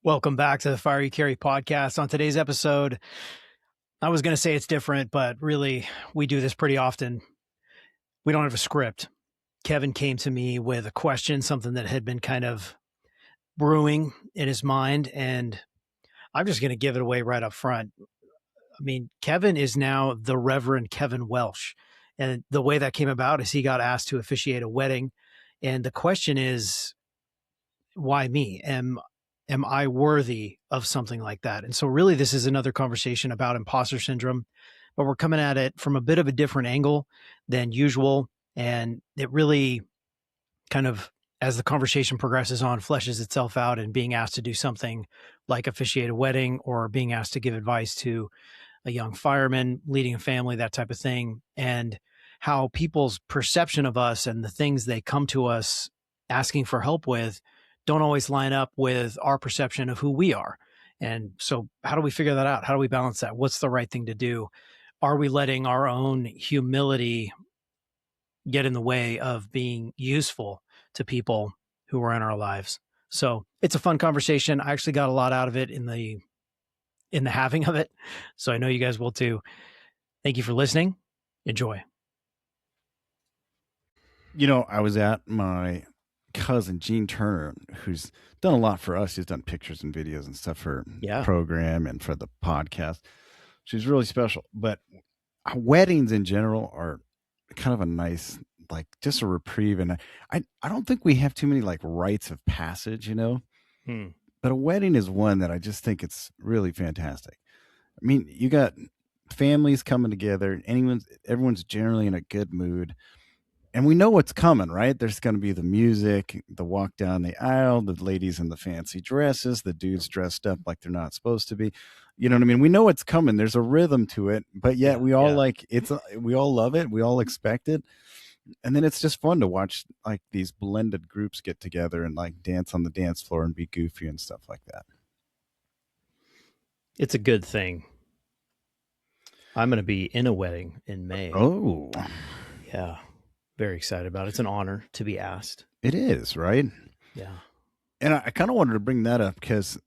Welcome back to the Fire You Carry podcast. On today's episode, I was going to say it's different, but really, we do this pretty often. We don't have a script. Kevin came to me with a question, something that had been kind of brewing in his mind, and I'm just going to give it away right up front. I mean, Kevin is now the Reverend Kevin Welsh. And the way that came about is he got asked to officiate a wedding. And the question is, why me? Am I worthy of something like that? And so really this is another conversation about imposter syndrome, but we're coming at it from a bit of a different angle than usual. And it really kind of, as the conversation progresses on, fleshes itself out, and being asked to do something like officiate a wedding or being asked to give advice to a young fireman leading a family, that type of thing, and how people's perception of us and the things they come to us asking for help with don't always line up with our perception of who we are. And so how do we figure that out? How do we balance that? What's the right thing to do? Are we letting our own humility get in the way of being useful to people who are in our lives? So it's a fun conversation. I actually got a lot out of it in the having of it. So I know you guys will too. Thank you for listening. Enjoy. You know, I was at my cousin Gene Turner, who's done a lot for us. She's done pictures and videos and stuff for the program and for the podcast. She's really special. But weddings in general are kind of a nice, like, just a reprieve. And I don't think we have too many like rites of passage, you know. But a wedding is one that I just think it's really fantastic. I mean, you got families coming together. Everyone's generally in a good mood. And we know what's coming, right? There's going to be the music, the walk down the aisle, the ladies in the fancy dresses, the dudes dressed up like they're not supposed to be. You know what I mean? We know what's coming. There's a rhythm to it, but yet we all we all love it. We all expect it. And then it's just fun to watch like these blended groups get together and like dance on the dance floor and be goofy and stuff like that. It's a good thing. I'm going to be in a wedding in May. Oh, yeah. Very excited about it. It's an honor to be asked. It is, right? Yeah. And I kind of wanted to bring that up because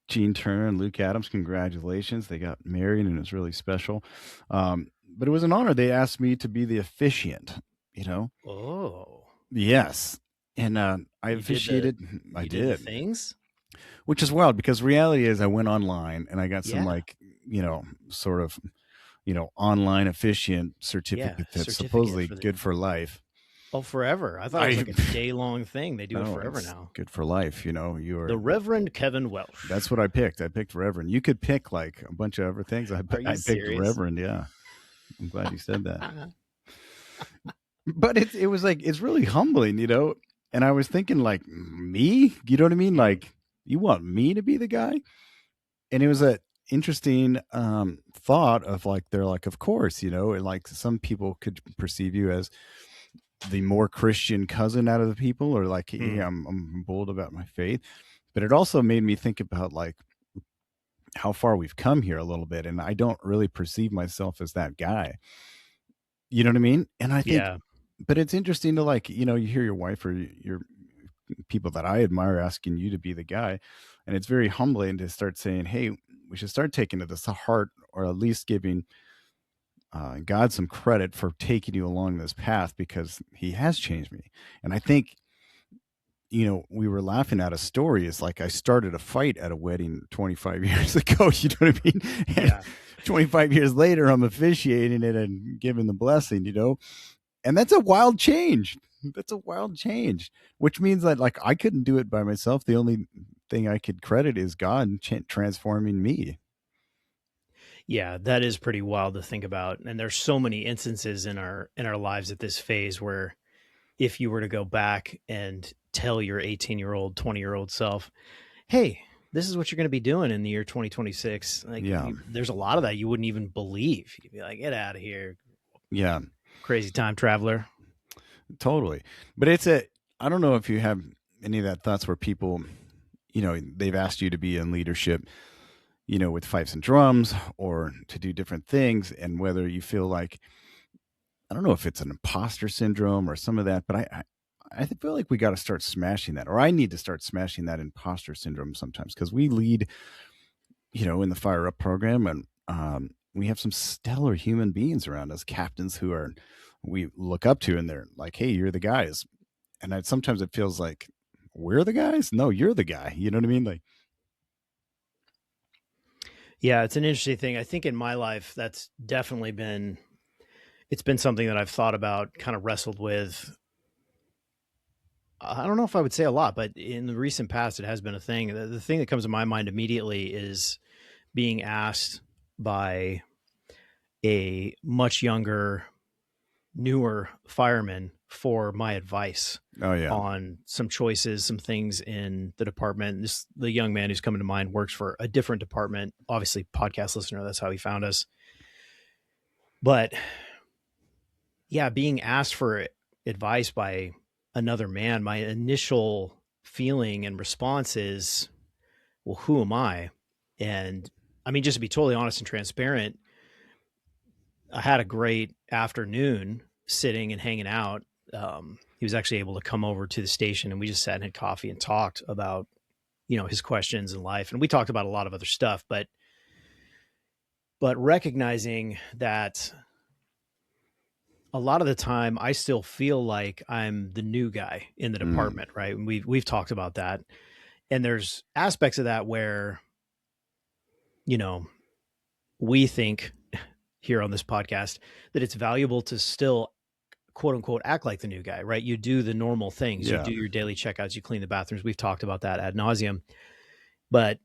Gene Turner and Luke Adams, congratulations. They got married and it was really special. But it was an honor. They asked me to be the officiant, you know? Oh. Yes. And I officiated. I did. Things? Which is wild because reality is I went online and I got some like, you know, sort of, you know, online officiant certificate that's supposedly good for life. Oh, forever. I thought it was like a day-long thing. They do it forever now. Good for life, you know. You are the Reverend Kevin Welsh. That's what I picked. I picked Reverend. You could pick like a bunch of other things. I picked Reverend, yeah. I'm glad you said that. But it was like, it's really humbling, you know. And I was thinking like, me? You know what I mean? Like, you want me to be the guy? And it was a interesting thought of like, they're like, of course, you know, and like some people could perceive you as the more Christian cousin out of the people, or like, hey, I'm bold about my faith. But it also made me think about like how far we've come here a little bit, and I don't really perceive myself as that guy. You know what I mean? And I think, but it's interesting to like, you know, you hear your wife or your people that I admire asking you to be the guy, and it's very humbling to start saying, hey, we should start taking this to heart, or at least giving God some credit for taking you along this path, because he has changed me. And I think, you know, we were laughing at a story. It's like I started a fight at a wedding 25 years ago. You know what I mean? And 25 years later, I'm officiating it and giving the blessing, you know, and that's a wild change. That's a wild change, which means that like I couldn't do it by myself. The only thing I could credit is God transforming me. Yeah, that is pretty wild to think about. And there's so many instances in our lives at this phase where if you were to go back and tell your 18-year-old, 20-year-old self, hey, this is what you're going to be doing in the year 2026. Like, there's a lot of that you wouldn't even believe. You'd be like, get out of here. Yeah. Crazy time traveler. Totally. But I don't know if you have any of that thoughts where people, you know, they've asked you to be in leadership, you know, with fifes and drums or to do different things, and whether you feel like, I don't know if it's an imposter syndrome or some of that, but I feel like we got to start smashing that, or I need to start smashing that imposter syndrome sometimes, because we lead, in the Fire Up program, and we have some stellar human beings around us, captains we look up to, and they're like, "Hey, you're the guys," and sometimes it feels like we're the guys. No, you're the guy. You know what I mean? Like, yeah, it's an interesting thing. I think in my life, that's definitely been something that I've thought about, kind of wrestled with. I don't know if I would say a lot, but in the recent past, it has been a thing. The thing that comes to my mind immediately is being asked by a much younger, newer fireman for my advice on some choices, some things in the department. The young man who's coming to mind works for a different department, obviously podcast listener. That's how he found us. But yeah, being asked for advice by another man, my initial feeling and response is, well, who am I? And I mean, just to be totally honest and transparent, I had a great afternoon sitting and hanging out. He was actually able to come over to the station, and we just sat and had coffee and talked about, his questions in life. And we talked about a lot of other stuff, but recognizing that a lot of the time I still feel like I'm the new guy in the department, right? And we've talked about that. And there's aspects of that where, we think here on this podcast that it's valuable to still, quote unquote, act like the new guy, right? You do the normal things. Yeah. You do your daily checkouts, you clean the bathrooms. We've talked about that ad nauseum. But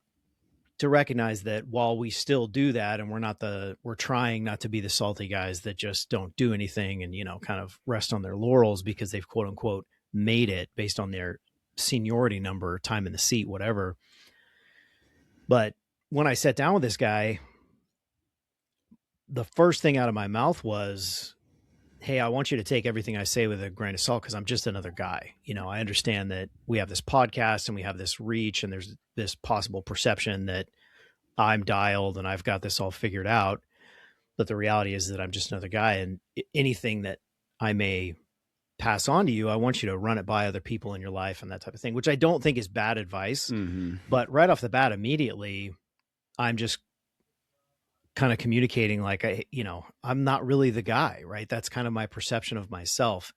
to recognize that while we still do that, and we're trying not to be the salty guys that just don't do anything and, kind of rest on their laurels because they've, quote unquote, made it based on their seniority number, time in the seat, whatever. But when I sat down with this guy, the first thing out of my mouth was, hey, I want you to take everything I say with a grain of salt, because I'm just another guy. I understand that we have this podcast and we have this reach, and there's this possible perception that I'm dialed and I've got this all figured out. But the reality is that I'm just another guy, and anything that I may pass on to you, I want you to run it by other people in your life and that type of thing, which I don't think is bad advice. Mm-hmm. But right off the bat, immediately, I'm just kind of communicating like, I'm not really the guy, right? That's kind of my perception of myself.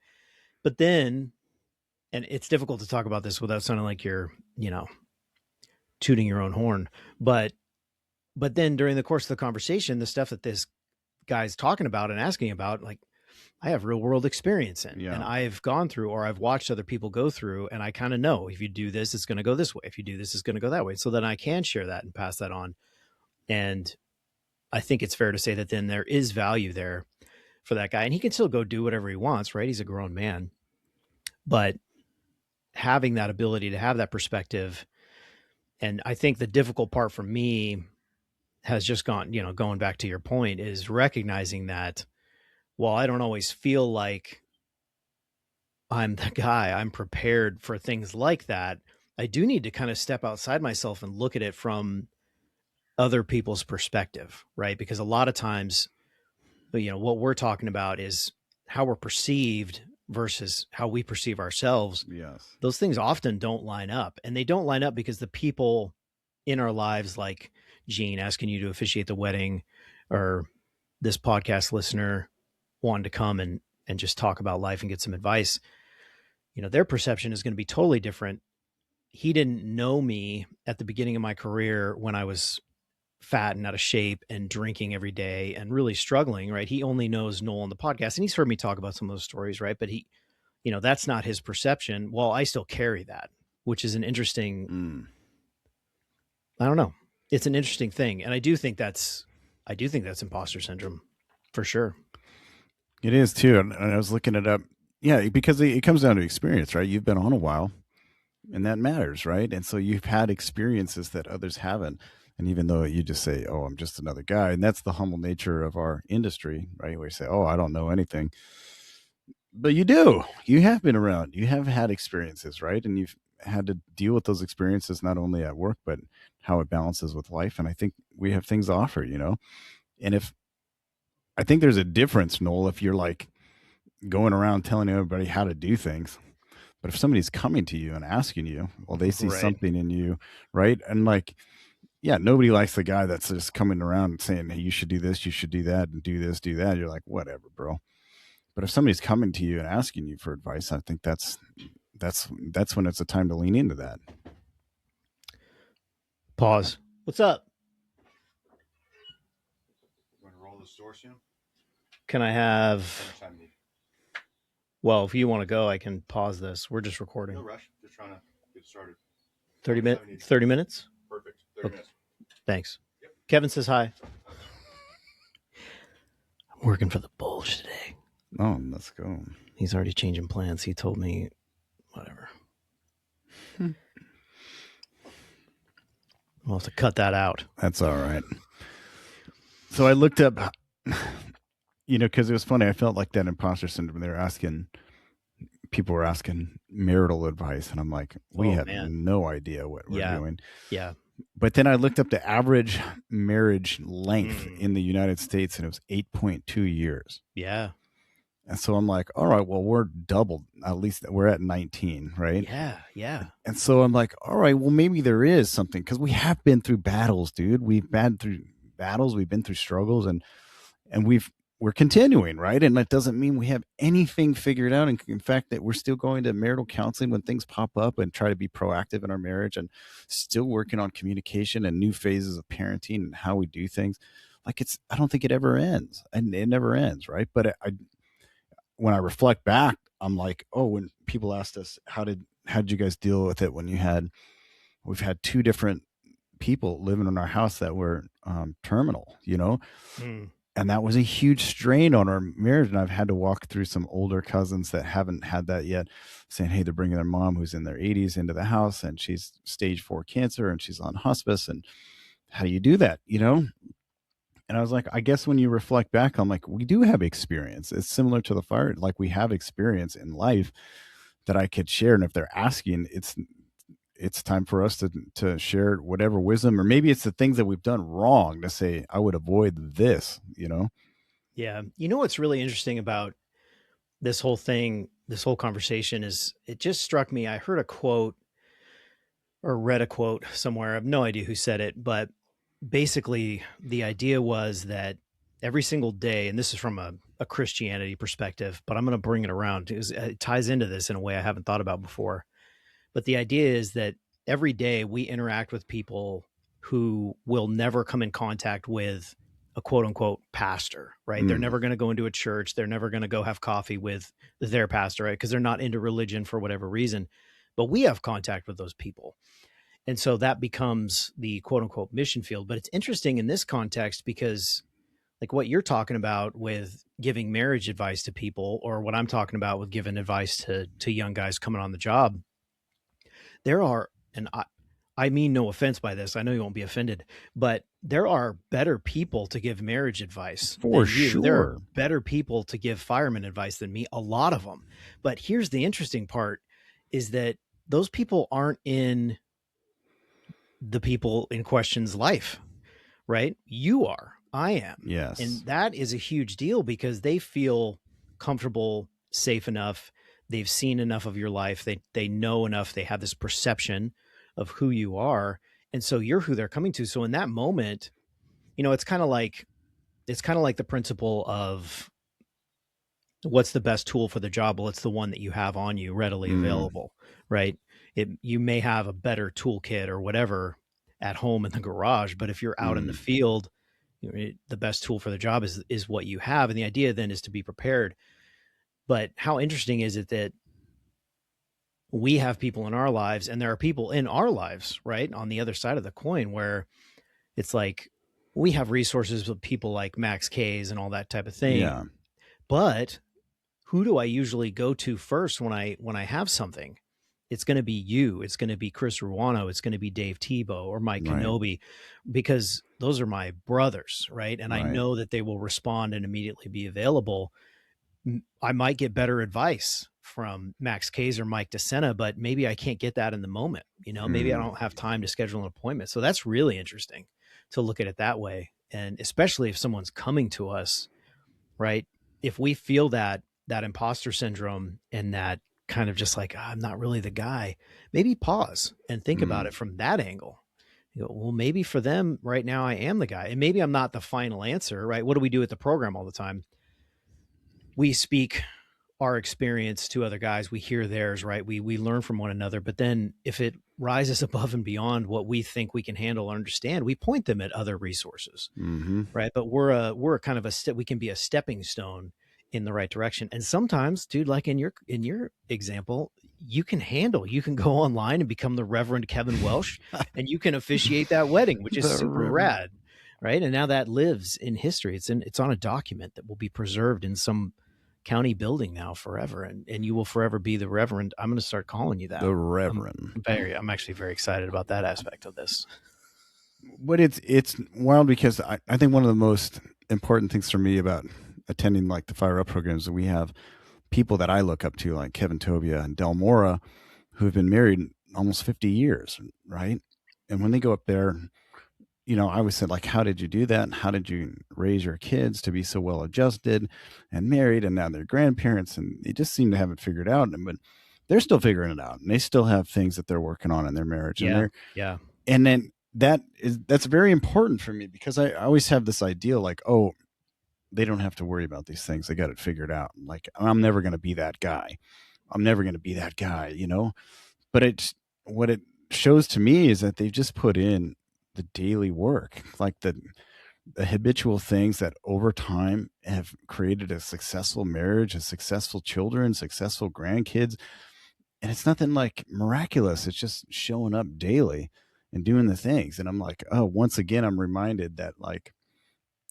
But then, and it's difficult to talk about this without sounding like you're, tooting your own horn, but then during the course of the conversation, the stuff that this guy's talking about and asking about, like, I have real world experience in, and I've gone through, or I've watched other people go through, and I kind of know if you do this, it's going to go this way. If you do this, it's going to go that way. So then I can share that and pass that on. And I think it's fair to say that then there is value there for that guy, and he can still go do whatever he wants, right? He's a grown man, but having that ability to have that perspective. And I think the difficult part for me has just gone, going back to your point, is recognizing that while I don't always feel like I'm the guy, I'm prepared for things like that, I do need to kind of step outside myself and look at it from other people's perspective, right? Because a lot of times, what we're talking about is how we're perceived versus how we perceive ourselves. Yes. Those things often don't line up, and they don't line up because the people in our lives, like Gene asking you to officiate the wedding, or this podcast listener wanting to come and just talk about life and get some advice, their perception is going to be totally different. He didn't know me at the beginning of my career when I was fat and out of shape and drinking every day and really struggling, right? He only knows Nole on the podcast, and he's heard me talk about some of those stories, right? But he, that's not his perception. Well, I still carry that, which is an interesting, I don't know. It's an interesting thing. And I do think that's imposter syndrome for sure. It is too. And I was looking it up. Yeah, because it comes down to experience, right? You've been on a while, and that matters, right? And so you've had experiences that others haven't. And even though you just say, oh, I'm just another guy, and that's the humble nature of our industry, right? Where you say, oh, I don't know anything. But you do. You have been around. You have had experiences, right? And you've had to deal with those experiences not only at work, but how it balances with life. And I think we have things to offer, And I think there's a difference, Noel, if you're like going around telling everybody how to do things. But if somebody's coming to you and asking you, well, they see Right. something in you, right? And like, yeah, nobody likes the guy that's just coming around and saying, hey, you should do this, you should do that, and do this, do that. You're like, whatever, bro. But if somebody's coming to you and asking you for advice, I think that's when it's a time to lean into that. Pause. What's up? You want to roll the store soon? Can I have? Well, if you want to go, I can pause this. We're just recording. No rush. Just trying to get started. 30 minutes. 30 minutes. Perfect. 30 minutes. Thanks. Yep. Kevin says hi. I'm working for the Bulge today. Oh, let's go. He's already changing plans. He told me, whatever. We'll have to cut that out. That's all right. So I looked up, because it was funny. I felt like that imposter syndrome. People were asking marital advice, and I'm like, we have no idea what we're doing. Yeah. But then I looked up the average marriage length in the United States, and it was 8.2 years. Yeah. And so I'm like, all right, well, we're doubled. At least we're at 19, right? Yeah, yeah. And so I'm like, all right, well, maybe there is something, because we have been through battles, dude. We've been through battles, we've been through struggles, and we're continuing, right? And that doesn't mean we have anything figured out. And in fact, that we're still going to marital counseling when things pop up and try to be proactive in our marriage, and still working on communication and new phases of parenting and how we do things. Like, I don't think it ever ends, and it never ends, right? But when I reflect back, I'm like, oh, when people asked us, how did you guys deal with it when we've had two different people living in our house that were terminal, and that was a huge strain on our marriage. And I've had to walk through some older cousins that haven't had that yet, saying, hey, they're bringing their mom who's in their 80s into the house, and she's stage 4 cancer, and she's on hospice. And how do you do that? And I was like, I guess when you reflect back, I'm like, we do have experience. It's similar to the fire. Like, we have experience in life that I could share. And if they're asking, it's time for us to share whatever wisdom, or maybe it's the things that we've done wrong, to say, I would avoid this, Yeah. What's really interesting about this whole thing, this whole conversation, is it just struck me. I heard a quote or read a quote somewhere. I have no idea who said it, but basically the idea was that every single day, and this is from a Christianity perspective, but I'm going to bring it around because it ties into this in a way I haven't thought about before. But the idea is that every day we interact with people who will never come in contact with a quote unquote pastor, right? They're never going to go into a church. They're never going to go have coffee with their pastor, right? Because they're not into religion for whatever reason, but we have contact with those people. And so that becomes the quote unquote mission field. But it's interesting in this context because, like, what you're talking about with giving marriage advice to people, or what I'm talking about with giving advice to young guys coming on the job, there are, and I mean no offense by this, I know you won't be offended, but there are better people to give marriage advice. For sure. There are better people to give fireman advice than me, a lot of them. But here's the interesting part, is that those people aren't in the people in question's life, right? You are, I am. Yes. And that is a huge deal because they feel comfortable, safe enough. They've seen enough of your life. They know enough. They have this perception of who you are. And so you're who they're coming to. So in that moment, it's kind of like the principle of what's the best tool for the job? Well, it's the one that you have on you readily available, right? You may have a better toolkit or whatever at home in the garage, but if you're out in the field, the best tool for the job is what you have. And the idea then is to be prepared. But how interesting is it that we have people in our lives, and there are people in our lives, right, on the other side of the coin, where it's like we have resources with people like Max K's and all that type of thing. Yeah. But who do I usually go to first when I have something? It's going to be you. It's going to be Chris Ruano. It's going to be Dave Tebow or Mike Kenobi, because those are my brothers, right? And I know that they will respond and immediately be available. I might get better advice from Max K's or Mike DeSena, but maybe I can't get that in the moment. Maybe I don't have time to schedule an appointment. So that's really interesting to look at it that way. And especially if someone's coming to us, right? If we feel that imposter syndrome and that kind of just like, I'm not really the guy, maybe pause and think about it from that angle. You go, well, maybe for them right now, I am the guy, and maybe I'm not the final answer, right? What do we do at the program all the time? We speak our experience to other guys. We hear theirs, right? We learn from one another. But then if it rises above and beyond what we think we can handle or understand, we point them at other resources, right? But we're kind of we can be a stepping stone in the right direction. And sometimes, dude, like in your example, you can go online and become the Reverend Kevin Welsh and you can officiate that wedding, which is super rad, right? And now that lives in history. It's on a document that will be preserved in some county building now forever, and you will forever be the Reverend. I'm going to start calling you that. The Reverend. I'm actually very excited about that aspect of this. But it's wild because I think one of the most important things for me about attending like the Fire Up programs that we have people that I look up to, like Kevin Tobia and Del Mora, who have been married almost 50 years, right? And when they go up there, you know, I always said, like, how did you do that? How did you raise your kids to be so well adjusted and married? And now they're grandparents, and they just seem to have it figured out. But they're still figuring it out, and they still have things that they're working on in their marriage. Yeah, and then that's very important for me, because I always have this idea, like, oh, they don't have to worry about these things. They got it figured out. Like, I'm never going to be that guy. You know. But what it shows to me is that they've just put in the daily work, like the habitual things that over time have created a successful marriage, a successful children, successful grandkids. And it's nothing like miraculous. It's just showing up daily and doing the things. And I'm like, oh, once again, I'm reminded that, like,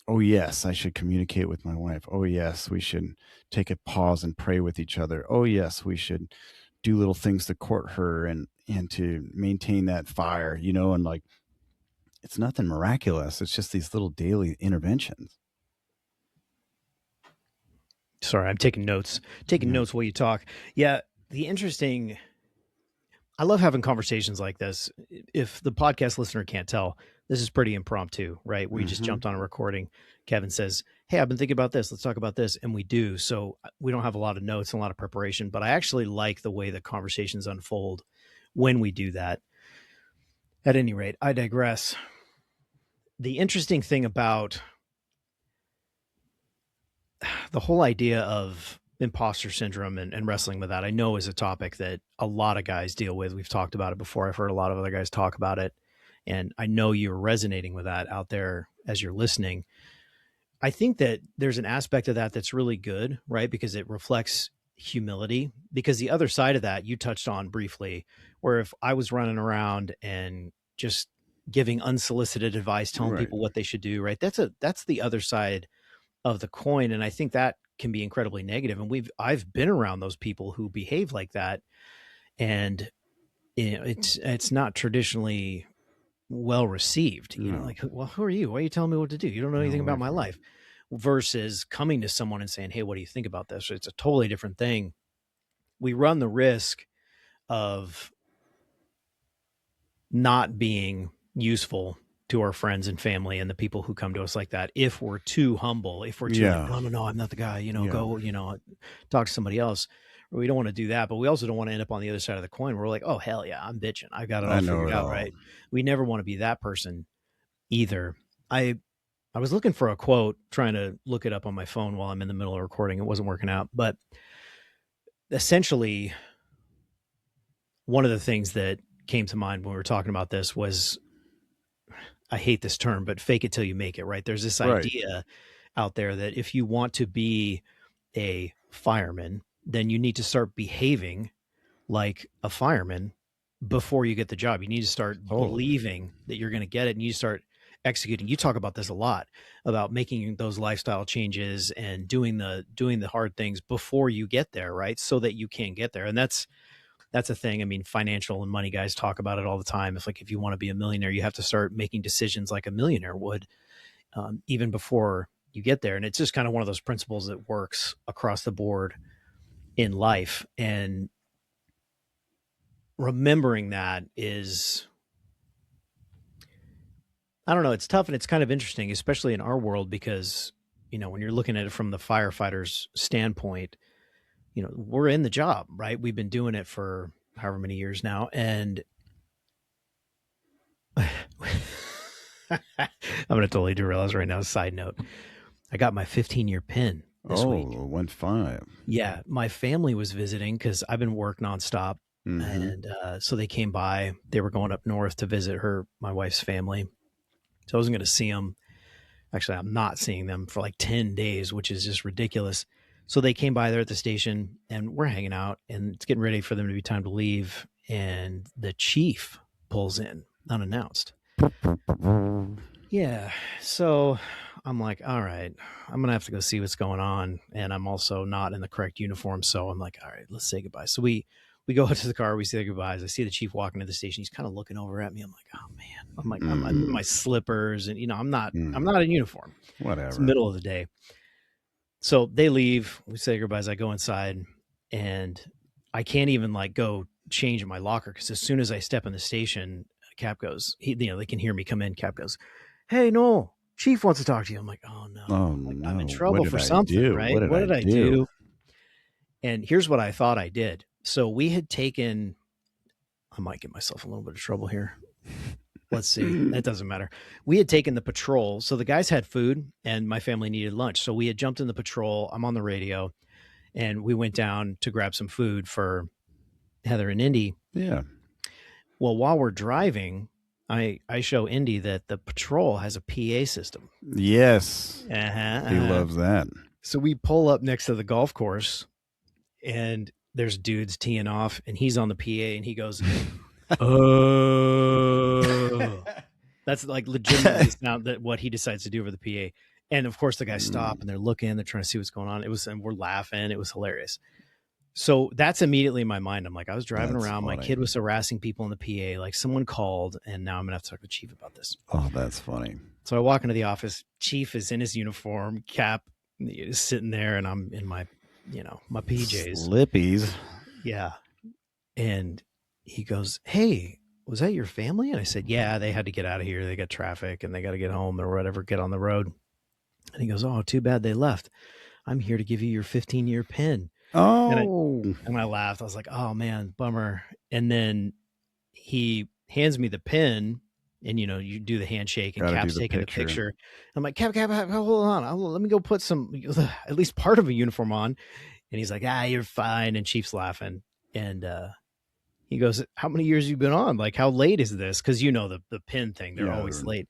oh yes, I should communicate with my wife. Oh yes, we should take a pause and pray with each other. Oh yes, we should do little things to court her and to maintain that fire, you know. And like, it's nothing miraculous. It's just these little daily interventions. Sorry, I'm taking notes. Notes while you talk. Yeah, I love having conversations like this. If the podcast listener can't tell, this is pretty impromptu, right? We just jumped on a recording. Kevin says, hey, I've been thinking about this. Let's talk about this. And we do. So we don't have a lot of notes and a lot of preparation, but I actually like the way the conversations unfold when we do that. At any rate, I digress. The interesting thing about the whole idea of imposter syndrome and wrestling with that, I know, is a topic that a lot of guys deal with. We've talked about it before. I've heard a lot of other guys talk about it. And I know you're resonating with that out there as you're listening. I think that there's an aspect of that that's really good, right? Because it reflects humility. Because the other side of that you touched on briefly, where if I was running around and just giving unsolicited advice, telling people what they should do, right? That's the other side of the coin. And I think that can be incredibly negative. And I've been around those people who behave like that. And you know, it's not traditionally well received, you know, like, well, who are you? Why are you telling me what to do? You don't know anything about my life. Versus coming to someone and saying, hey, what do you think about this? It's a totally different thing. We run the risk of not being useful to our friends and family and the people who come to us like that if we're too humble, if we're too like, no, I'm not the guy, you know, go, you know, talk to somebody else. We don't want to do that, but we also don't want to end up on the other side of the coin. We're like, oh, hell yeah, I'm bitching. I got it all figured out, right? We never want to be that person either. I was looking for a quote, trying to look it up on my phone while I'm in the middle of recording. It wasn't working out, but essentially one of the things that came to mind when we were talking about this was, I hate this term, but fake it till you make it, right? There's this idea out there that if you want to be a fireman, then you need to start behaving like a fireman before you get the job. You need to start believing that you're going to get it, and you start executing. You talk about this a lot, about making those lifestyle changes and doing the hard things before you get there, right? So that you can get there. And that's a thing. I mean, financial and money guys talk about it all the time. If you want to be a millionaire, you have to start making decisions like a millionaire would, even before you get there. And it's just kind of one of those principles that works across the board in life. And remembering that is, I don't know, it's tough and it's kind of interesting, especially in our world, because, you know, when you're looking at it from the firefighters' standpoint, we're in the job, right? We've been doing it for however many years now. And I'm going to totally derail us right now. Side note, I got my 15-year pin this week. 1-5. Yeah. My family was visiting because I've been work nonstop. And so they came by. They were going up north to visit my wife's family. So I wasn't going to see them. Actually, I'm not seeing them for like 10 days, which is just ridiculous. So they came by there at the station and we're hanging out and it's getting ready for them to be time to leave. And the chief pulls in unannounced. Yeah. So I'm like, all right, I'm going to have to go see what's going on. And I'm also not in the correct uniform. So I'm like, all right, let's say goodbye. So we go out to the car, we say goodbyes. I see the chief walking to the station. He's kind of looking over at me. I'm like, oh man. I'm like, I'm in my slippers and I'm not in uniform. Whatever. It's the middle of the day. So they leave, we say goodbyes. I go inside and I can't even like go change in my locker. Cause as soon as I step in the station, Cap goes, they can hear me come in. Cap goes, hey, Nole, chief wants to talk to you. I'm like, oh no, I'm in trouble for something, right? What did I do? And here's what I thought I did. So we had taken, I might get myself a little bit of trouble here. Let's see. That doesn't matter. We had taken the patrol. So the guys had food and my family needed lunch. So we had jumped in the patrol. I'm on the radio and we went down to grab some food for Heather and Indy. Yeah. Well, while we're driving, I show Indy that the patrol has a PA system. Yes. He loves that. So we pull up next to the golf course and there's dudes teeing off and he's on the PA and he goes, oh, that's like legitimately now that what he decides to do over the PA. And of course the guys stop and they're looking, they're trying to see what's going on. And we're laughing. It was hilarious. So that's immediately in my mind. I'm like, I was driving around. Funny. My kid was harassing people in the PA. Like someone called and now I'm gonna have to talk to Chief about this. Oh, that's funny. So I walk into the office. Chief is in his uniform, Cap is sitting there and I'm in my, my PJs. Slippies. Yeah. And he goes, hey, was that your family? And I said, yeah, they had to get out of here. They got traffic and they got to get home or whatever, get on the road. And he goes, oh, too bad they left. I'm here to give you your 15-year pin. Oh. And I laughed. I was like, oh man, bummer. And then he hands me the pin and, you do the handshake and Cap's taking the picture. I'm like, Cap, hold on. Let me go put at least part of a uniform on. And he's like, you're fine. And Chief's laughing. And, he goes, how many years have you been on? Like, how late is this? Cause the pin thing, they're always late.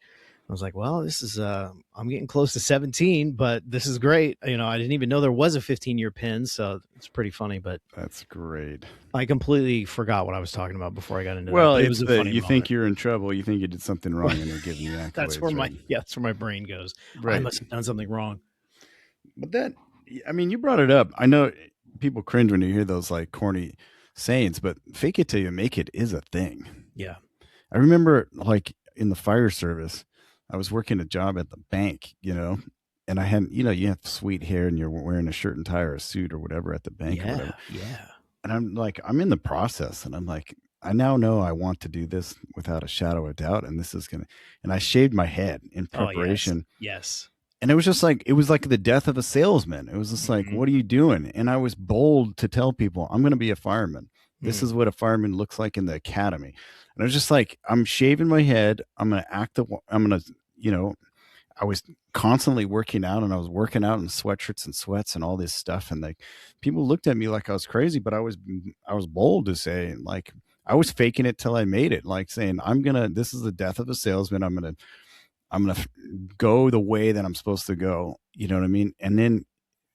I was like, well, this is, I'm getting close to 17, but this is great. I didn't even know there was a 15-year pin. So it's pretty funny, but that's great. I completely forgot what I was talking about before I got into that. It was a funny moment. Think you're in trouble. You think you did something wrong and they're giving you accolades. That's where my brain goes. Right. I must have done something wrong. But you brought it up. I know people cringe when you hear those like corny sayings, but fake it till you make it is a thing. Yeah. I remember like in the fire service, I was working a job at the bank, and I had, you have sweet hair and you're wearing a shirt and tie or a suit or whatever at the bank. Yeah. Or whatever. Yeah. And I'm like, I'm in the process and I'm like, I now know I want to do this without a shadow of doubt. And this is and I shaved my head in preparation. Oh, yes. And it was just like, it was like the death of a salesman. It was just like, what are you doing? And I was bold to tell people, I'm going to be a fireman. This is what a fireman looks like in the academy. And I was just like, I'm shaving my head. I'm going to I was constantly working out and I was working out in sweatshirts and sweats and all this stuff. And like people looked at me like I was crazy, but I was bold to say, like, I was faking it till I made it, like saying, this is the death of a salesman. I'm going to go the way that I'm supposed to go. You know what I mean? And then,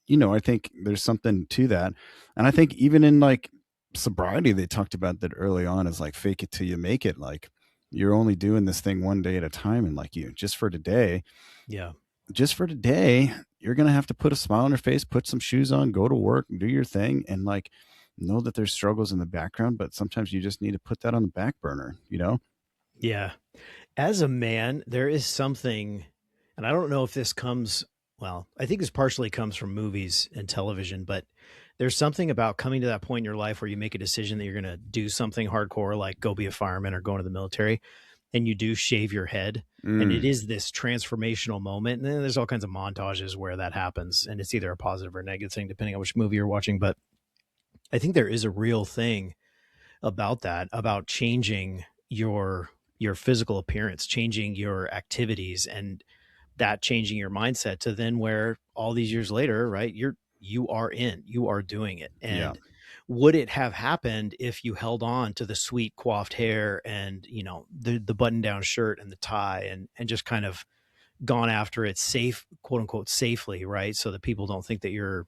I think there's something to that. And I think even in like sobriety, they talked about that early on as like, fake it till you make it. Like you're only doing this thing one day at a time. And like just for today, you're going to have to put a smile on your face, put some shoes on, go to work, do your thing. And like, know that there's struggles in the background, but sometimes you just need to put that on the back burner, Yeah. As a man, there is something, and I don't know if this comes, I think this partially comes from movies and television, but there's something about coming to that point in your life where you make a decision that you're going to do something hardcore, like go be a fireman or go into the military, and you do shave your head. And it is this transformational moment. And then there's all kinds of montages where that happens. And it's either a positive or negative thing, depending on which movie you're watching. But I think there is a real thing about that, about changing your physical appearance, changing your activities, and that changing your mindset to then where all these years later, right, you are doing it. Yeah. And would it have happened if you held on to the sweet coiffed hair and, you know, the button down shirt and the tie and just kind of gone after it safe, quote unquote, safely, right? So that people don't think that you're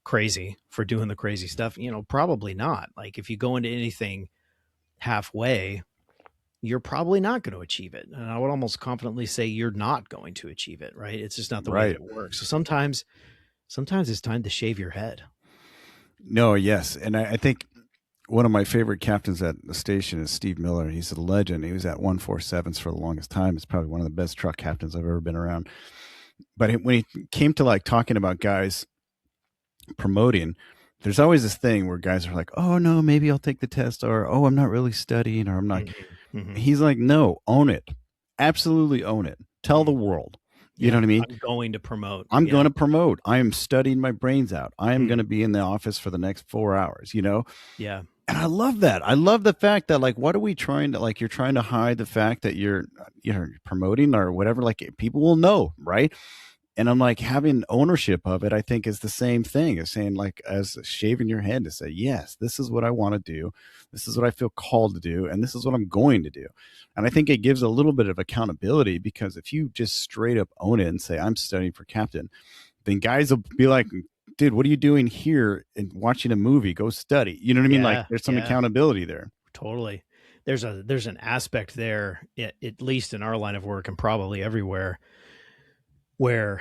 crazy for doing the crazy stuff, you know, probably not. Like if you go into anything halfway, you're probably not going to achieve it. And I would almost confidently say you're not going to achieve it, right? It's just not the way that Right. it works. So sometimes it's time to shave your head. No, yes. And I think one of my favorite captains at the station is Steve Miller. He's a legend. He was at 147s for the longest time. It's probably one of the best truck captains I've ever been around. But when he came to like talking about guys promoting, there's always this thing where guys are like, oh no, maybe I'll take the test, or oh, I'm not really studying, or I'm not. Mm-hmm. He's like, no, own it. Absolutely own it. Tell the world. You know what I mean? I'm going to promote. I'm going to promote. I am studying my brains out. I am going to be in the office for the next 4 hours, you know? Yeah. And I love that. I love the fact that, like, what are we trying to, like, you're trying to hide the fact that you're promoting or whatever, like, people will know, right? And I'm like, having ownership of it, I think is the same thing as saying, like, as shaving your head to say, yes, this is what I want to do. This is what I feel called to do. And this is what I'm going to do. And I think it gives a little bit of accountability, because if you just straight up own it and say, I'm studying for captain, then guys will be like, dude, what are you doing here and watching a movie? Go study. You know what I mean? Like, there's some accountability there. Totally. There's an aspect there, at least in our line of work and probably everywhere, where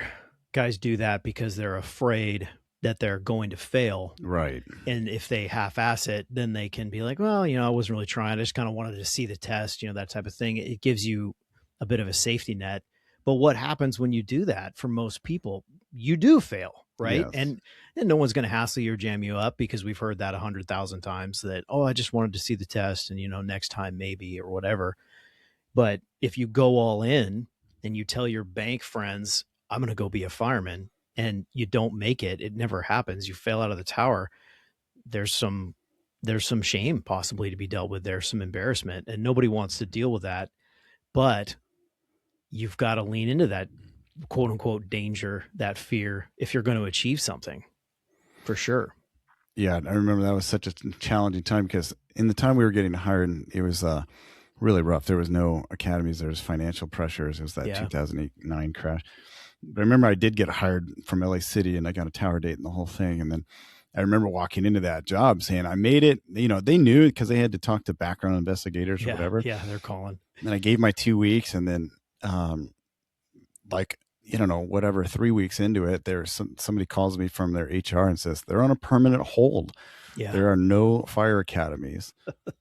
guys do that because they're afraid that they're going to fail. Right. And if they half-ass it, then they can be like, well, you know, I wasn't really trying. I just kind of wanted to see the test, you know, that type of thing. It gives you a bit of a safety net. But what happens when you do that? For most people, you do fail, right? Yes. And no one's going to hassle you or jam you up, because we've heard that 100,000 times that, oh, I just wanted to see the test and, you know, next time maybe, or whatever. But if you go all in and you tell your bank friends, I'm going to go be a fireman, and you don't make it, it never happens, you fail out of the tower, there's some shame possibly to be dealt with. There's some embarrassment, and nobody wants to deal with that. But you've got to lean into that quote unquote danger, that fear, if you're going to achieve something, for sure. Yeah. I remember that was such a challenging time, because in the time we were getting hired, it was really rough. There was no academies. There was financial pressures. It was that 2008-9 crash. But I remember I did get hired from LA City, and I got a tower date and the whole thing. And then I remember walking into that job saying, I made it. You know, they knew, because they had to talk to background investigators or whatever. Yeah, they're calling. And I gave my 2 weeks, and then like, you don't know, whatever, 3 weeks into it, there's somebody calls me from their HR and says they're on a permanent hold. Yeah. There are no fire academies.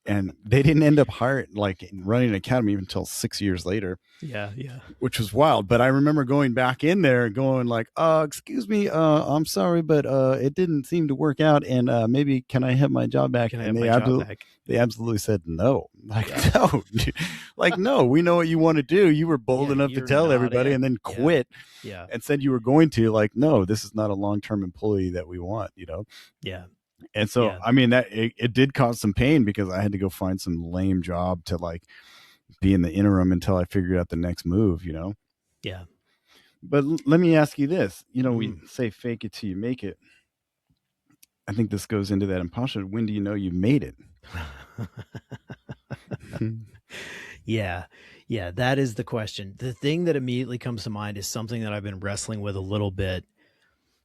And they didn't end up running an academy until 6 years later. Yeah. Which was wild. But I remember going back in there and going like, excuse me, I'm sorry, but it didn't seem to work out. And maybe can I have my job back? And they absolutely said no. Like, no. Like, no, we know what you want to do. You were bold enough to tell everybody and then quit. And said you were going to. Like, no, this is not a long-term employee that we want, you know? Yeah. And so, I mean, that it did cause some pain, because I had to go find some lame job to like be in the interim until I figured out the next move, you know? Yeah. But let me ask you this, you know, we say fake it till you make it. I think this goes into that imposter. When do you know you made it? Yeah. That is the question. The thing that immediately comes to mind is something that I've been wrestling with a little bit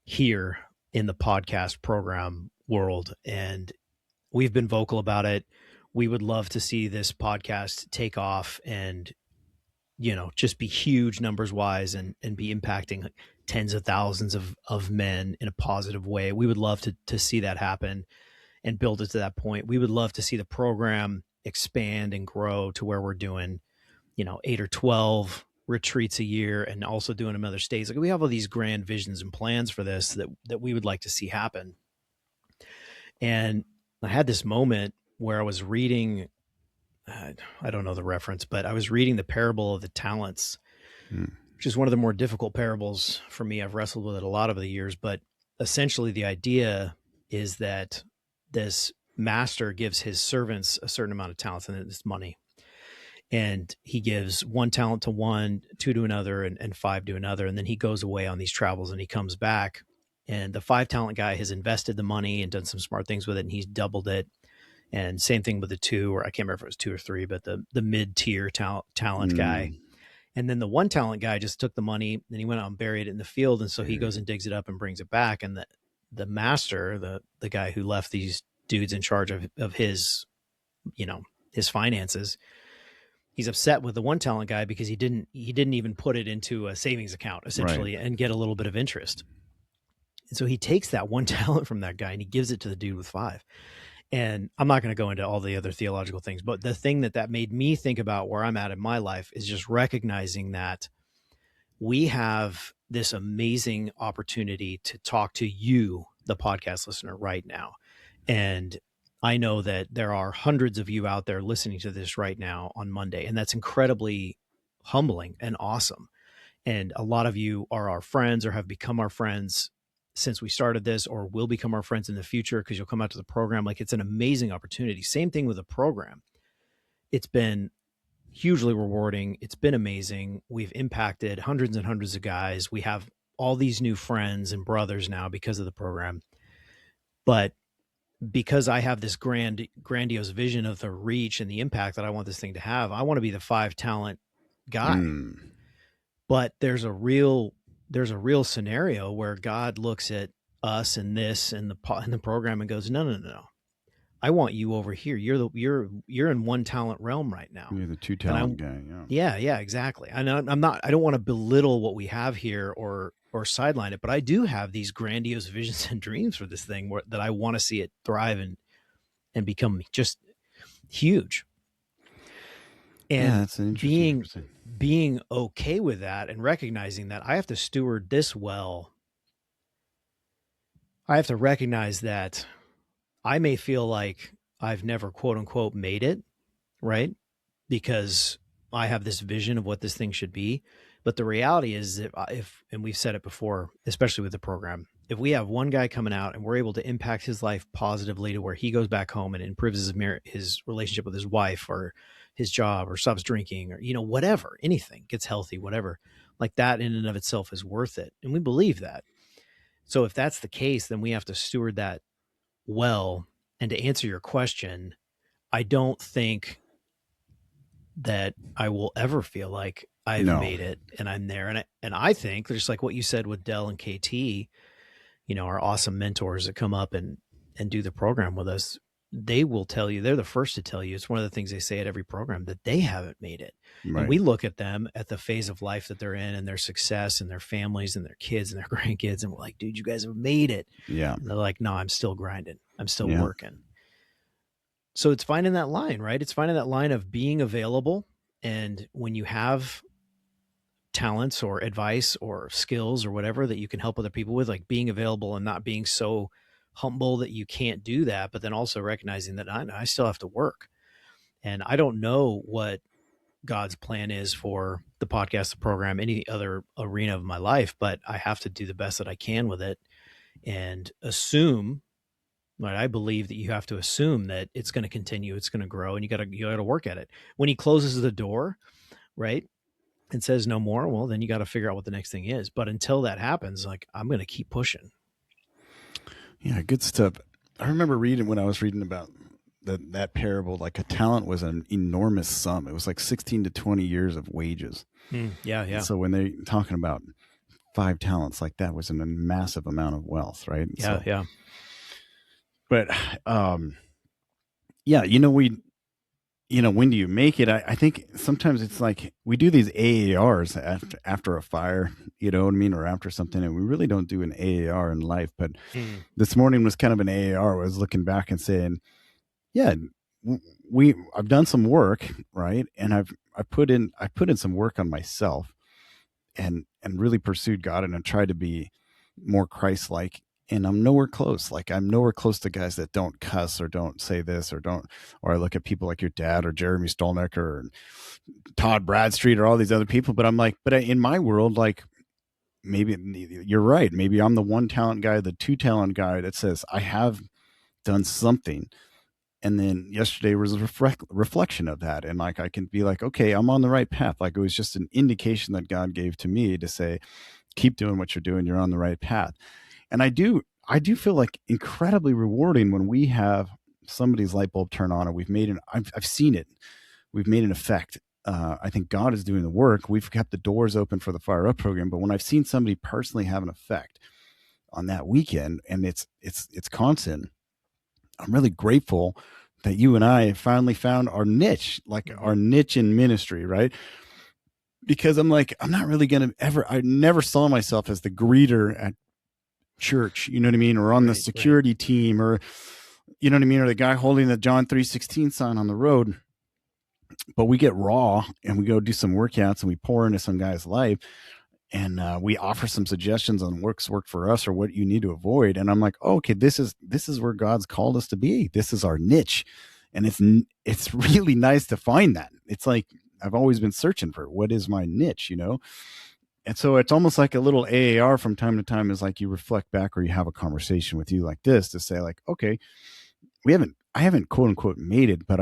here in the podcast program world, and we've been vocal about it. We would love to see this podcast take off and, you know, just be huge numbers wise and be impacting tens of thousands of men in a positive way. We would love to see that happen and build it to that point. We would love to see the program expand and grow to where we're doing, you know, 8 or 12 retreats a year, and also doing them other states. Like, we have all these grand visions and plans for this that we would like to see happen. And I had this moment where I was reading, I don't know the reference, but I was reading the parable of the talents, which is one of the more difficult parables for me. I've wrestled with it a lot over the years, but essentially the idea is that this master gives his servants a certain amount of talents, and it's money. And he gives 1 talent to one, 2 to another, and 5 to another. And then he goes away on these travels, and he comes back, and the 5 talent guy has invested the money and done some smart things with it, and he's doubled it. And same thing with the 2, or I can't remember if it was 2 or 3, but the mid-tier talent guy. And then the 1 talent guy just took the money and he went out and buried it in the field. And so he goes and digs it up and brings it back. And the master, the guy who left these dudes in charge of his, his finances, he's upset with the 1 talent guy because he didn't even put it into a savings account essentially, right, and get a little bit of interest. And so he takes that 1 talent from that guy and he gives it to the dude with 5. And I'm not going to go into all the other theological things, but the thing that made me think about where I'm at in my life is just recognizing that we have this amazing opportunity to talk to you, the podcast listener, right now. And I know that there are hundreds of you out there listening to this right now on Monday, and that's incredibly humbling and awesome. And a lot of you are our friends or have become our friends since we started this, or will become our friends in the future because you'll come out to the program. Like, it's an amazing opportunity. Same thing with the program. It's been hugely rewarding. It's been amazing. We've impacted hundreds and hundreds of guys. We have all these new friends and brothers now because of the program. But because I have this grandiose vision of the reach and the impact that I want this thing to have, I want to be the 5 talent guy. But there's a real scenario where God looks at us and this and the program and goes, no. I want you over here. You're in 1 talent realm right now. You're the 2 talent guy. Yeah, exactly. I don't want to belittle what we have here or sideline it, but I do have these grandiose visions and dreams for this thing that I want to see it thrive and become just huge. And that's an being okay with that and recognizing that I have to steward this well. I have to recognize that I may feel like I've never, quote unquote, made it, right? Because I have this vision of what this thing should be. But the reality is that and we've said it before, especially with the program, if we have one guy coming out and we're able to impact his life positively to where he goes back home and improves his relationship with his wife or his job or stops drinking or, whatever, anything, gets healthy, whatever, like that in and of itself is worth it. And we believe that. So if that's the case, then we have to steward that well. And to answer your question, I don't think that I will ever feel like I've made it and I'm there. And I think just like what you said with Dell and KT, our awesome mentors that come up and do the program with us, they will tell you, they're the first to tell you, it's one of the things they say at every program, that they haven't made it. Right. And we look at them at the phase of life that they're in and their success and their families and their kids and their grandkids. And we're like, dude, you guys have made it. Yeah. And they're like, no, I'm still grinding. I'm still working. So it's finding that line, right? It's finding that line of being available. And when you have talents or advice or skills or whatever that you can help other people with, like being available and not being so humble that you can't do that, but then also recognizing that I still have to work. And I don't know what God's plan is for the podcast, the program, any other arena of my life, but I have to do the best that I can with it and assume, right? I believe that you have to assume that it's going to continue, it's going to grow, and you got to work at it. When he closes the door, right, and says no more, well, then you got to figure out what the next thing is. But until that happens, like, I'm going to keep pushing. Yeah, good stuff. I remember when I was reading about that parable, like a talent was an enormous sum. It was like 16 to 20 years of wages. Yeah. And so when they're talking about 5 talents, like that was a massive amount of wealth, right? Yeah. But, when do you make it? I think sometimes it's like we do these AARs after a fire, you know what I mean? Or after something, and we really don't do an AAR in life. But this morning was kind of an AAR. I was looking back and saying, yeah, I've done some work, right? And I put in some work on myself and really pursued God, and I tried to be more Christ-like. And I'm nowhere close. Like, I'm nowhere close to guys that don't cuss or don't say this or I look at people like your dad or Jeremy Stolnick or Todd Bradstreet or all these other people. But I'm like, in my world, like, maybe you're right. Maybe I'm the 1 talent guy, the 2 talent guy that says I have done something. And then yesterday was a reflection of that. And like, I can be like, okay, I'm on the right path. Like, it was just an indication that God gave to me to say, keep doing what you're doing. You're on the right path. And I do feel like incredibly rewarding when we have somebody's light bulb turn on, and I've seen it. We've made an effect. I think God is doing the work. We've kept the doors open for the Fire Up program, but when I've seen somebody personally have an effect on that weekend, and it's constant, I'm really grateful that you and I finally found our niche, like our niche in ministry, right? Because I'm like, I'm not really going to I never saw myself as the greeter at church, you know what I mean? Or on the security team, or, you know what I mean? Or the guy holding the John 3:16 sign on the road. But we get raw and we go do some workouts and we pour into some guy's life, and we offer some suggestions on work for us or what you need to avoid. And I'm like, oh, okay, this is where God's called us to be. This is our niche. And it's really nice to find that. It's like, I've always been searching for, what is my niche, you know? And so it's almost like a little AAR from time to time, is like you reflect back, or you have a conversation with you like this to say like, okay, I haven't quote unquote made it, but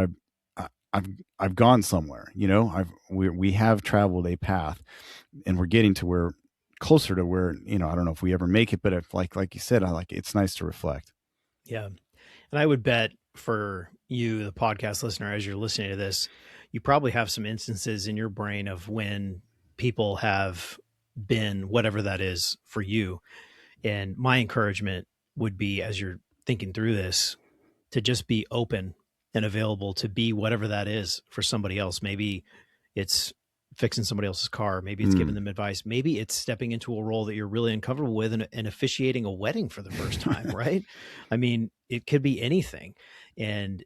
I've gone somewhere, you know, we have traveled a path, and we're getting to where, closer to where, you know, I don't know if we ever make it, but if like you said, it's nice to reflect. Yeah. And I would bet for you, the podcast listener, as you're listening to this, you probably have some instances in your brain of when people have been whatever that is for you. And my encouragement would be, as you're thinking through this, to just be open and available to be whatever that is for somebody else. Maybe it's fixing somebody else's car. Maybe it's giving them advice. Maybe it's stepping into a role that you're really uncomfortable with and officiating a wedding for the first time, right? I mean, it could be anything. And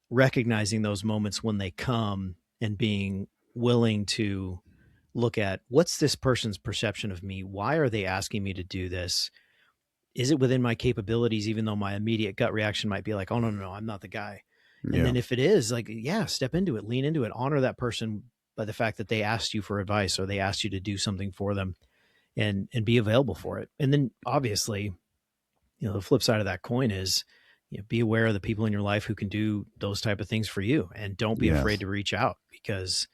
recognizing those moments when they come and being willing to look at, what's this person's perception of me? Why are they asking me to do this? Is it within my capabilities, even though my immediate gut reaction might be like, oh, no, I'm not the guy. And then if it is, like, yeah, step into it, lean into it, honor that person by the fact that they asked you for advice or they asked you to do something for them, and be available for it. And then obviously, you know, the flip side of that coin is, you know, be aware of the people in your life who can do those type of things for you, and don't be afraid to reach out, because,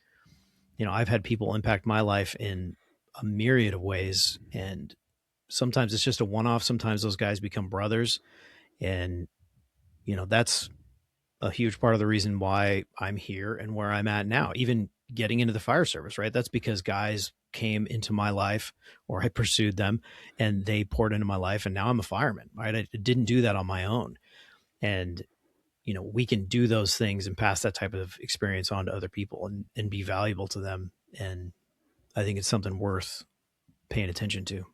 you know, I've had people impact my life in a myriad of ways, and sometimes it's just a one-off. Sometimes those guys become brothers, and, you know, that's a huge part of the reason why I'm here and where I'm at now, even getting into the fire service, right? That's because guys came into my life, or I pursued them, and they poured into my life, and now I'm a fireman, right? I didn't do that on my own. And, you know, we can do those things and pass that type of experience on to other people, and be valuable to them. And I think it's something worth paying attention to.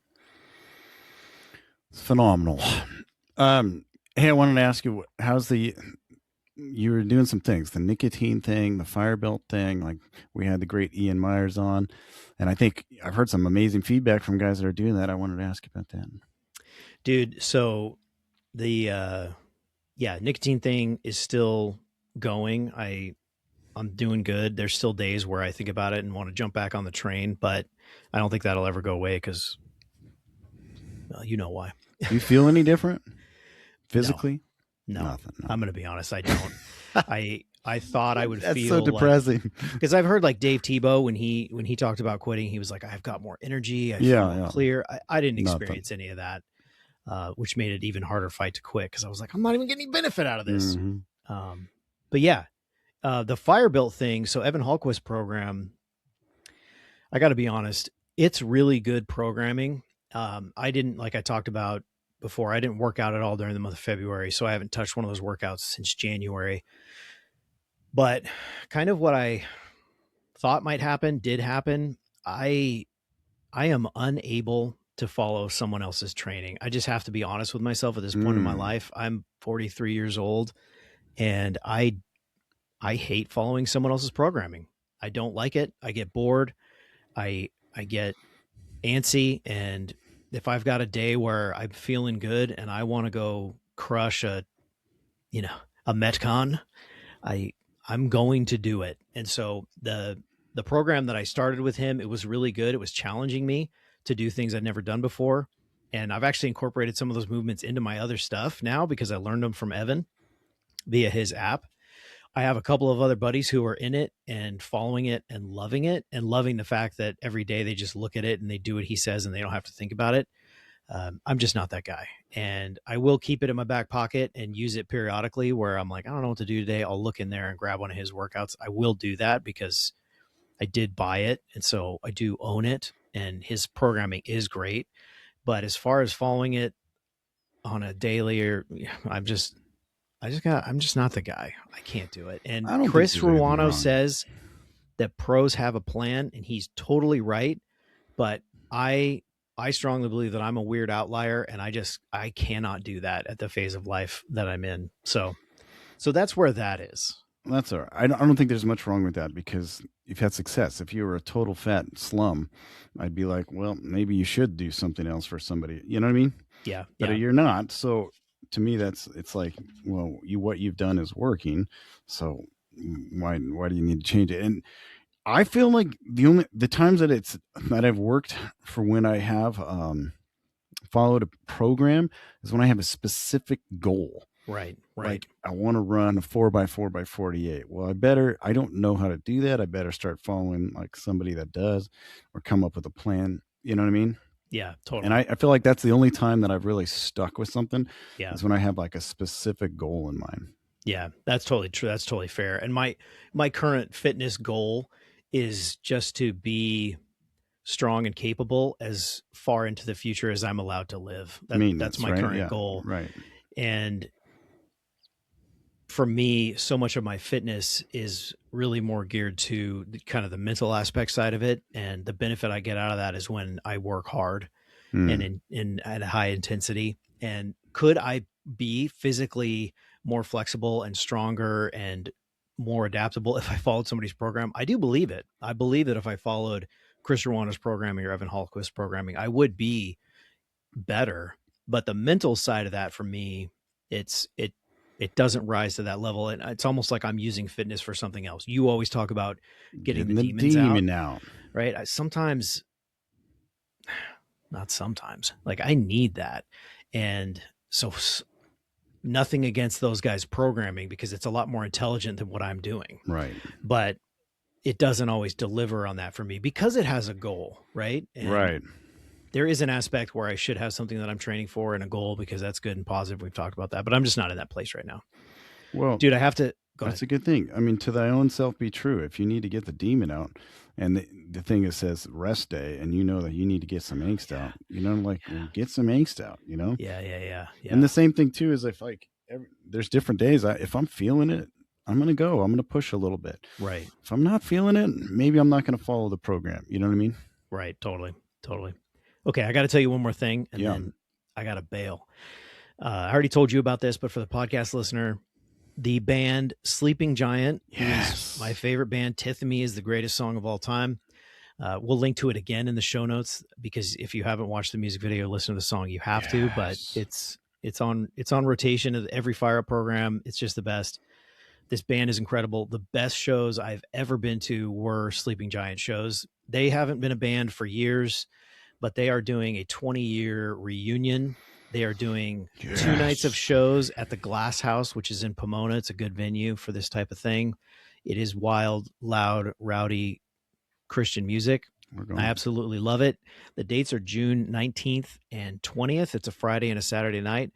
It's phenomenal. Hey, I wanted to ask you, you were doing some things, the nicotine thing, the fire belt thing. Like, we had the great Ian Myers on, and I think I've heard some amazing feedback from guys that are doing that. I wanted to ask you about that. Dude, so the nicotine thing is still going. I'm doing good. There's still days where I think about it and want to jump back on the train, but I don't think that'll ever go away, because, well, you know why. Do you feel any different physically? No. Nothing. No. I'm going to be honest. I don't. I thought I would That's feel so depressing, because I've heard like Dave Tebow, when he talked about quitting, he was like, I've got more energy. I feel clear. I didn't experience any of that, which made it even harder fight to quit, because I was like, I'm not even getting any benefit out of this. But yeah, the fire belt thing. So Evan Hallquist's program, I got to be honest, it's really good programming. I didn't, like I talked about before, I didn't work out at all during the month of February, so I haven't touched one of those workouts since January. But kind of what I thought might happen did happen. I am unable to follow someone else's training. I just have to be honest with myself at this point in my life. I'm 43 years old, and I hate following someone else's programming. I don't like it. I get bored. I get antsy, and if I've got a day where I'm feeling good and I want to go crush a Metcon, I'm going to do it. And so the program that I started with him, it was really good. It was challenging me to do things I'd never done before. And I've actually incorporated some of those movements into my other stuff now because I learned them from Evan via his app. I have a couple of other buddies who are in it and following it and loving the fact that every day they just look at it and they do what he says and they don't have to think about it. I'm just not that guy. And I will keep it in my back pocket and use it periodically where I'm like, I don't know what to do today. I'll look in there and grab one of his workouts. I will do that because I did buy it. And so I do own it, and his programming is great. But as far as following it on a daily, or I'm just not the guy. I can't do it. And Chris Ruano says that pros have a plan, and he's totally right. But I strongly believe that I'm a weird outlier, and I cannot do that at the phase of life that I'm in. So that's where that is. That's all right. I don't think there's much wrong with that because you've had success. If you were a total fat slum, I'd be like, well, maybe you should do something else for somebody. You know what I mean? Yeah. But you're not. So to me, it's like, well, what you've done is working. So why do you need to change it? And I feel like the times that I've worked for when I have followed a program is when I have a specific goal. Right. Like I want to run a 4x4x48. Well, I don't know how to do that. I better start following like somebody that does, or come up with a plan. You know what I mean? Yeah, totally. And I feel like that's the only time that I've really stuck with something. Yeah. Is when I have like a specific goal in mind. Yeah, that's totally true. That's totally fair. And my current fitness goal is just to be strong and capable as far into the future as I'm allowed to live. That's my current goal. Right. And for me, so much of my fitness is really more geared to kind of the mental aspect side of it. And the benefit I get out of that is when I work hard and at a high intensity. And could I be physically more flexible and stronger and more adaptable if I followed somebody's program? I do believe it. I believe that if I followed Chris Ruano's programming or Evan Hallquist's programming, I would be better. But the mental side of that for me, it doesn't rise to that level. And it's almost like I'm using fitness for something else. You always talk about getting the demons out, right? Not sometimes, like I need that. And so nothing against those guys programming because it's a lot more intelligent than what I'm doing. Right. But it doesn't always deliver on that for me because it has a goal, right? And right. There is an aspect where I should have something that I'm training for and a goal because that's good and positive. We've talked about that, but I'm just not in that place right now. Well, dude, I have to go. That's a good thing. I mean, to thy own self be true. If you need to get the demon out, and the thing is says rest day, and you know that you need to get some angst out, get some angst out, Yeah. And the same thing too is if there's different days. If I'm feeling it, I'm going to go. I'm going to push a little bit. Right. If I'm not feeling it, maybe I'm not going to follow the program. You know what I mean? Right. Totally. Okay, I got to tell you one more thing, and then I got to bail. I already told you about this, but for the podcast listener, the band Sleeping Giant, is my favorite band. Tithemy is the greatest song of all time. We'll link to it again in the show notes because if you haven't watched the music video, listen to the song, you have to. But it's on rotation of every fire program. It's just the best. This band is incredible. The best shows I've ever been to were Sleeping Giant shows. They haven't been a band for years, but they are doing a 20-year reunion. They are doing 2 nights of shows at the Glass House, which is in Pomona. It's a good venue for this type of thing. It is wild, loud, rowdy Christian music. I absolutely love it. The dates are June 19th and 20th. It's a Friday and a Saturday night.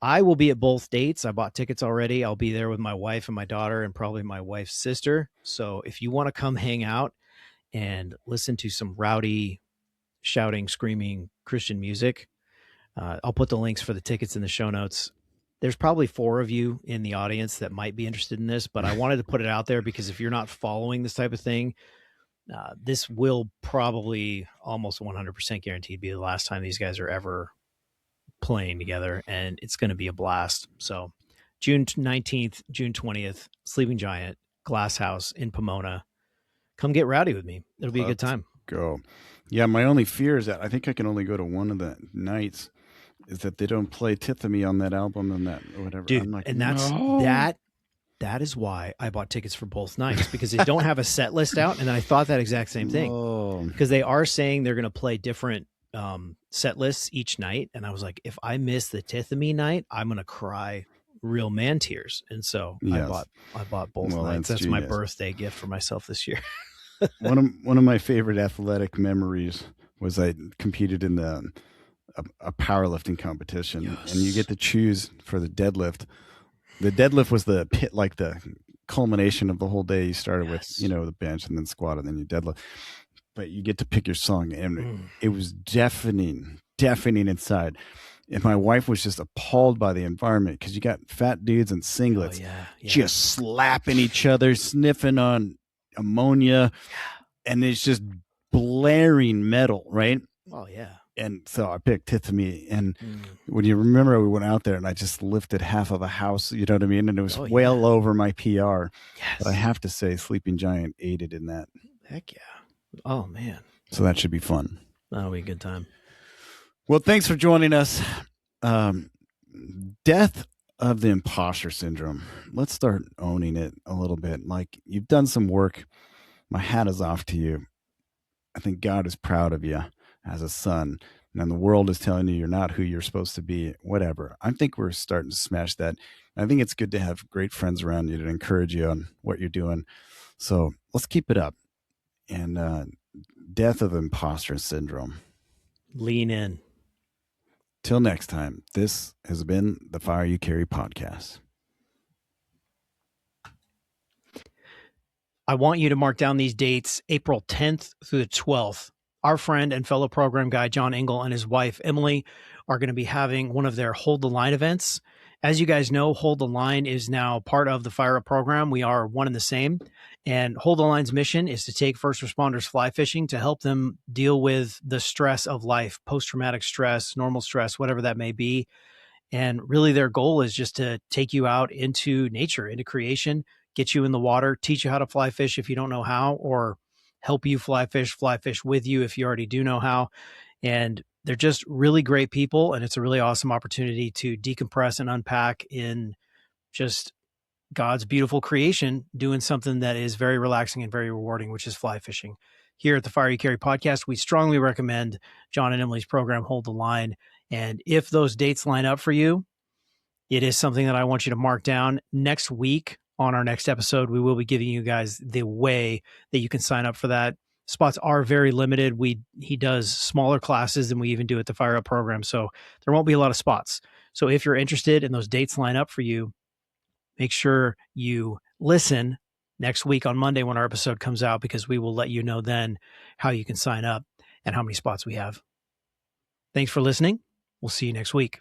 I will be at both dates. I bought tickets already. I'll be there with my wife and my daughter and probably my wife's sister. So if you want to come hang out and listen to some rowdy, shouting, screaming Christian music, I'll put the links for the tickets in the show notes. There's probably 4 of you in the audience that might be interested in this, but I wanted to put it out there because if you're not following this type of thing, this will probably almost 100% guaranteed be the last time these guys are ever playing together, and it's going to be a blast. So June 19th, June 20th, Sleeping Giant, Glass House in Pomona. Come get rowdy with me. It'll be a good time. Go. Yeah, my only fear is that I think I can only go to one of the nights is that they don't play Tithemy on that album and that or whatever. Dude, I'm like, and that is why I bought tickets for both nights because they don't have a set list out. And I thought that exact same thing because they are saying they're going to play different set lists each night. And I was like, if I miss the Tithamy night, I'm going to cry real man tears. And so yes. I bought both nights. That's my birthday gift for myself this year. One of my favorite athletic memories was I competed in a powerlifting competition, yes. And you get to choose for the deadlift. The deadlift was the pit, like the culmination of the whole day. You started yes. with, the bench and then squat and then you deadlift. But you get to pick your song, and it was deafening inside. And my wife was just appalled by the environment because you got fat dudes in singlets just slapping each other, sniffing on ammonia, and it's just blaring metal, right? Oh, yeah. And so I picked Tithamy, and when you remember, we went out there and I just lifted half of a house, you know what I mean? And it was well over my PR. Yes. But I have to say, Sleeping Giant aided in that. Heck yeah. Oh, man. So that should be fun. That'll be a good time. Well, thanks for joining us. Death of the Imposter Syndrome. Let's start owning it a little bit. Like, you've done some work. My hat is off to you. I think God is proud of you as a son, and the world is telling you you're not who you're supposed to be, whatever. I think we're starting to smash that. I think it's good to have great friends around you to encourage you on what you're doing. So let's keep it up. And death of imposter syndrome. Lean in. Till next time, this has been the Fire You Carry podcast. I want you to mark down these dates, April 10th through the 12th. Our friend and fellow program guy, John Engel, and his wife, Emily, are going to be having one of their Hold the Line events. As you guys know, Hold the Line is now part of the Fire Up program. We are one and the same. And Hold the Line's mission is to take first responders fly fishing to help them deal with the stress of life, post-traumatic stress, normal stress, whatever that may be. And really their goal is just to take you out into nature, into creation, get you in the water, teach you how to fly fish if you don't know how, or help you fly fish with you if you already do know how. And they're just really great people. And it's a really awesome opportunity to decompress and unpack in just God's beautiful creation, doing something that is very relaxing and very rewarding, which is fly fishing. Here at the Fire You Carry podcast, we strongly recommend John and Emily's program, Hold the Line. And if those dates line up for you, it is something that I want you to mark down. Next week, on our next episode, we will be giving you guys the way that you can sign up for that. Spots are very limited. He does smaller classes than we even do at the Fire Up program, so there won't be a lot of spots. So if you're interested and those dates line up for you, make sure you listen next week on Monday when our episode comes out, because we will let you know then how you can sign up and how many spots we have. Thanks for listening. We'll see you next week.